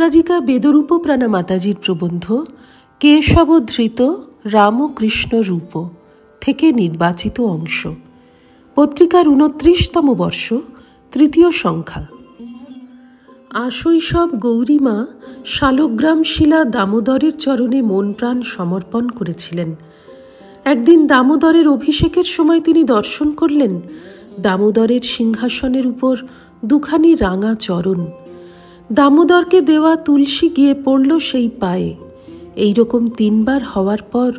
অপরাজিকা বেদরূপপ্রাণা মাতাজির প্রবন্ধ কেশবধৃত রামকৃষ্ণ রূপ থেকে নির্বাচিত অংশ, পত্রিকার ২৯তম বর্ষ, তৃতীয় সংখ্যা। আশৈশব গৌরীমা শালগ্রাম শিলা দামোদরের চরণে মন প্রাণ সমর্পণ করেছিলেন। একদিন দামোদরের অভিষেকের সময় তিনি দর্শন করলেন দামোদরের সিংহাসনের উপর দুখানি রাঙা চরণ। দামোদরকে দেওয়া তুলসী গিয়ে পড়ল সেই পায়ে। এইরকম ৩ বার হওয়ার পর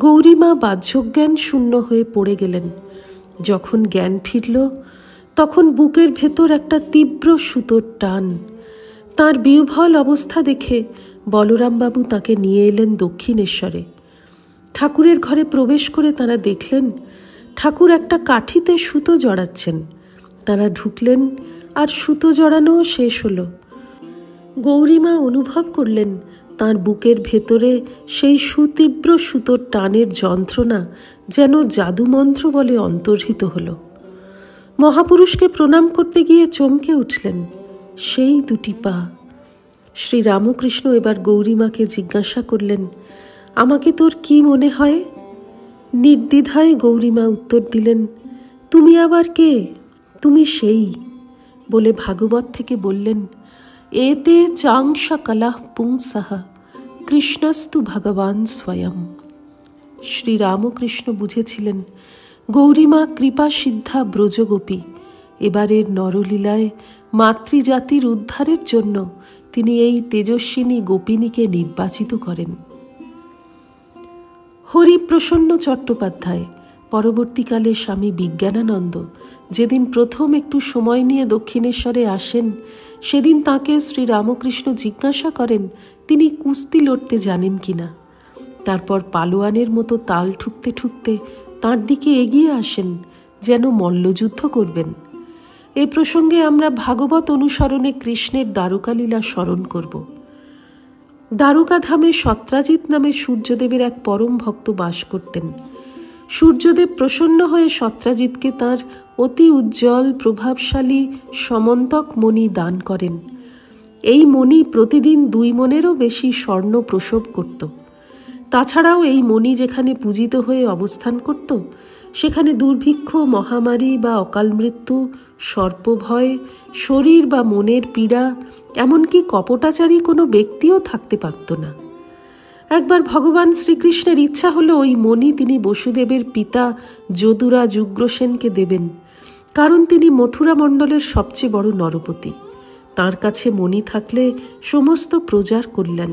গৌরীমা বাহ্যজ্ঞান শূন্য হয়ে পড়ে গেলেন। যখন জ্ঞান ফিরল তখন বুকের ভেতর একটা তীব্র সুতোর টান। তাঁর বিহ্বল অবস্থা দেখে বলরামবাবু তাকে নিয়ে এলেন দক্ষিণেশ্বরে। ঠাকুরের ঘরে প্রবেশ করে তাঁরা দেখলেন ঠাকুর একটা কাঠিতে সুতো জড়াচ্ছেন। তাঁরা ঢুকলেন আর সুতো জড়ানোও শেষ হলো। গৌরীমা অনুভব করলেন তাঁর বুকের ভেতরে সেই সুতীব্র সুতোর টানের যন্ত্রণা যেন জাদুমন্ত্র বলে অন্তর্হিত হল। মহাপুরুষকে প্রণাম করতে গিয়ে চমকে উঠলেন। সেই 2টি পা। শ্রীরামকৃষ্ণ এবার গৌরীমাকে জিজ্ঞাসা করলেন, আমাকে তোর কি মনে হয়? নির্দ্বিধায় গৌরীমা উত্তর দিলেন, তুমি আবার কে? তুমি সেই বলে ভাগবত থেকে বললেন, এতে চাংশ কলহ পুংসহ কৃষ্ণস্তু ভগবান স্বয়ং। শ্রীরামকৃষ্ণ বুঝেছিলেন গৌরীমা কৃপা সিদ্ধা ব্রজগোপী। এবারের নরলীলায় মাতৃজাতির উদ্ধারের জন্য তিনি এই তেজস্বিনী গোপিনীকে নির্বাচিত করেন। হরিপ্রসন্ন চট্টোপাধ্যায়, পরবর্তীকালে স্বামী বিজ্ঞানানন্দ, যেদিন প্রথম একটু সময় নিয়ে দক্ষিণেশ্বরে আসেন সেদিন তাঁকে শ্রীরামকৃষ্ণ জিজ্ঞাসা করেন তিনি কুস্তি লড়তে জানেন কিনা। তারপর পালোয়ানের মতো তাল ঠুকতে ঠুকতে তাঁর দিকে এগিয়ে আসেন যেন মল্লযুদ্ধ করবেন। এ প্রসঙ্গে আমরা ভাগবত অনুসরণে কৃষ্ণের দ্বারকালীলা স্মরণ করব। দ্বারকাধামে সত্রাজিৎ নামে সূর্যদেবের এক পরম ভক্ত বাস করতেন। সূর্যদেব প্রসন্ন হয়ে সত্রাজিৎকে তাঁর অতি উজ্জ্বল প্রভাবশালী সমন্তক মণি দান করেন। এই মণি প্রতিদিন 2 মণেরও বেশি স্বর্ণ প্রসব করত। তাছাড়াও এই মণি যেখানে পূজিত হয়ে অবস্থান করত সেখানে দুর্ভিক্ষ, মহামারী বা অকাল মৃত্যু, সর্পভয়, শরীর বা মনের পীড়া, এমনকি কপটাচারী কোনো ব্যক্তিও থাকতে পারত না। একবার ভগবান শ্রীকৃষ্ণের ইচ্ছা হলো ওই মণি তিনি বসুদেবের পিতা যদুরাজ উগ্রসেনকে দেবেন, কারণ তিনি মথুরা মণ্ডলের সবচেয়ে বড় নরপতি। তাঁর কাছে মণি থাকলে সমস্ত প্রজার কল্যাণ।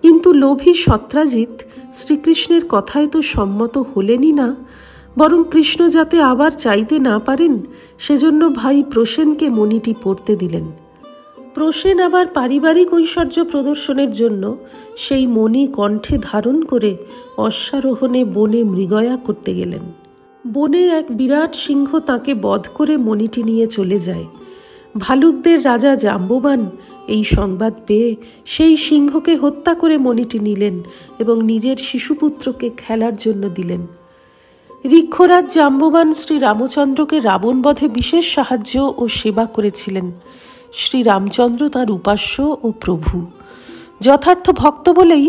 কিন্তু লোভী সত্রাজিৎ শ্রীকৃষ্ণের কথায় তো সম্মত হলেনই না, বরং কৃষ্ণ যাতে আবার চাইতে না পারেন সেজন্য ভাই প্রসেনকে মণিটি পড়তে দিলেন। প্রসেন আবার পারিবারিক ঐশ্বর্য প্রদর্শনের জন্য সেই মণি কণ্ঠে ধারণ করে অশ্বারোহণে বনে মৃগয়া করতে গেলেন। বনে এক বিরাট সিংহ তাকে বধ করে মণিটি নিয়ে চলে যায়। ভালুকদের রাজা জাম্ববান এই সংবাদ পেয়ে সেই সিংহকে হত্যা করে মণিটি নিলেন এবং নিজের শিশুপুত্রকে খেলার জন্য দিলেন। ঋক্ষরাজ জাম্ববান শ্রী রামচন্দ্রকে রাবণ বধে বিশেষ সাহায্য ও সেবা করেছিলেন। শ্রীরামচন্দ্র তাঁর উপাস্য ও প্রভু। যথার্থ ভক্ত বলেই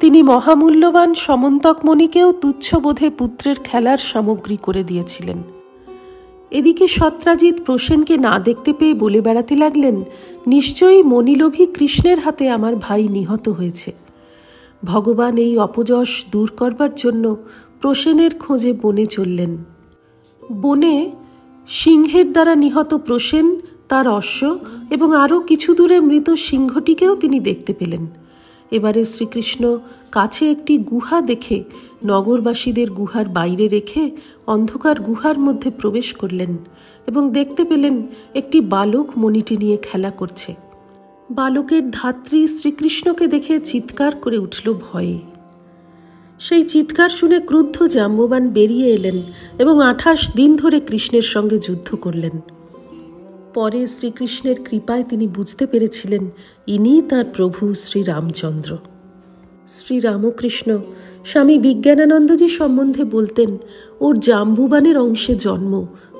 তিনি মহামূল্যবান সমন্তকমণিকেও তুচ্ছবোধে পুত্রের খেলার সামগ্রী করে দিয়েছিলেন। এদিকে সত্রাজিৎ প্রসেনকে না দেখতে পেয়ে বলে বেড়াতে লাগলেন, নিশ্চয়ই মণিলোভী কৃষ্ণের হাতে আমার ভাই নিহত হয়েছে। ভগবান এই অপযশ দূর করবার জন্য প্রসেনের খোঁজে বনে চললেন। বনে সিংহের দ্বারা নিহত প্রসেন, তার অশ্ব এবং আরও কিছু দূরে মৃত সিংহটিকেও তিনি দেখতে পেলেন। এবারে শ্রীকৃষ্ণ কাছে একটি গুহা দেখে নগরবাসীদের গুহার বাইরে রেখে অন্ধকার গুহার মধ্যে প্রবেশ করলেন এবং দেখতে পেলেন একটি বালক মণিটি নিয়ে খেলা করছে। বালকের ধাত্রী শ্রীকৃষ্ণকে দেখে চিৎকার করে উঠল ভয়ে। সেই চিৎকার শুনে ক্রুদ্ধ জাম্ববান বেরিয়ে এলেন এবং 28 দিন ধরে কৃষ্ণের সঙ্গে যুদ্ধ করলেন। পরে শ্রীকৃষ্ণের কৃপায় তিনি বুঝতে পেরেছিলেন ইনি তাঁর প্রভু শ্রীরামচন্দ্র। শ্রীরামকৃষ্ণ স্বামী বিজ্ঞানানন্দজি সম্বন্ধে বলতেন, ওর জাম্বুবানের অংশে জন্ম,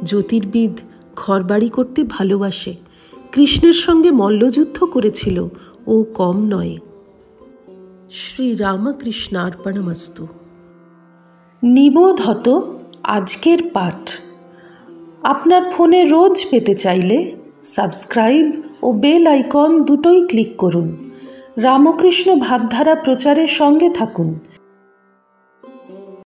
জ্যোতির্বিদ, ঘরবাড়ি করতে ভালোবাসে, কৃষ্ণের সঙ্গে মল্লযুদ্ধ করেছিল, ও কম নয়। শ্রী রামকৃষ্ণার্পণমস্তু। নিবোধত আজকের পাঠ আপনার ফোনে রোজ পেতে চাইলে সাবস্ক্রাইব ও বেল আইকন দুটোই ক্লিক করুন। রামকৃষ্ণ ভাবধারা প্রচারের সঙ্গে থাকুন।